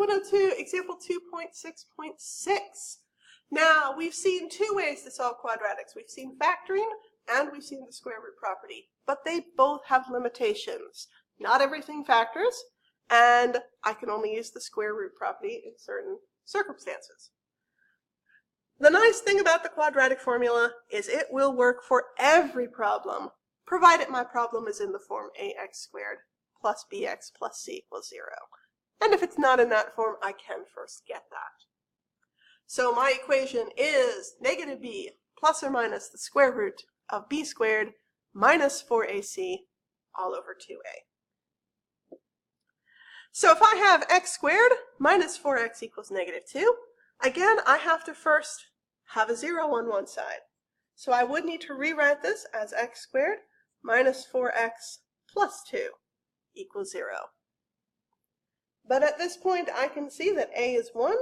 102, example 2.6.6. Now, we've seen two ways to solve quadratics. We've seen factoring and we've seen the square root property, but they both have limitations. Not everything factors, and I can only use the square root property in certain circumstances. The nice thing about the quadratic formula is it will work for every problem, provided my problem is in the form ax squared plus bx plus c equals 0. And if it's not in that form, I can first get that. So my equation is negative b plus or minus the square root of b squared minus 4ac all over 2a. So if I have x squared minus 4x equals negative 2, again, I have to first have a 0 on one side. So I would need to rewrite this as x squared minus 4x plus 2 equals 0. But at this point, I can see that a is 1,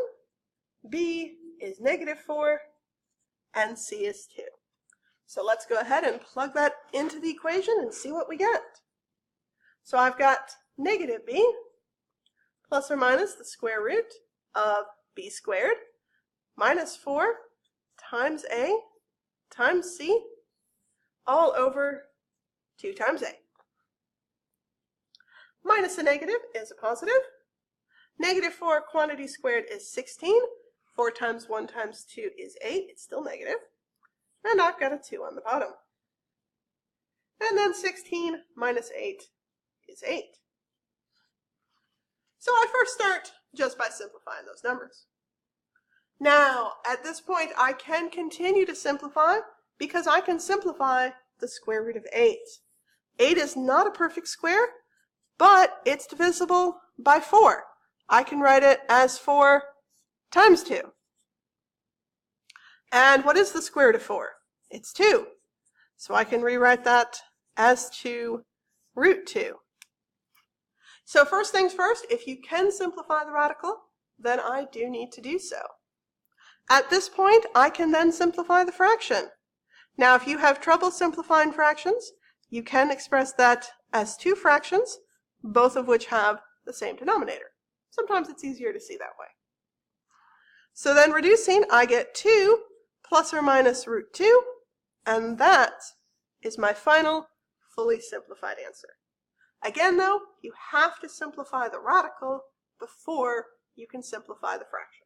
b is negative 4, and c is 2. So let's go ahead and plug that into the equation and see what we get. So I've got negative b plus or minus the square root of b squared minus 4 times a times c all over 2 times a. Minus a negative is a positive. Negative 4 quantity squared is 16. 4 times 1 times 2 is 8. It's still negative. And I've got a 2 on the bottom. And then 16 minus 8 is 8. So I first start just by simplifying those numbers. Now, at this point, I can continue to simplify because I can simplify the square root of 8. 8 is not a perfect square, but it's divisible by 4. I can write it as 4 times 2. And what is the square root of 4? It's 2. So I can rewrite that as 2 root 2. So first things first, if you can simplify the radical, then I do need to do so. At this point, I can then simplify the fraction. Now, if you have trouble simplifying fractions, you can express that as two fractions, both of which have the same denominator. Sometimes it's easier to see that way. So then reducing, I get 2 plus or minus root 2, and that is my final fully simplified answer. Again, though, you have to simplify the radical before you can simplify the fraction.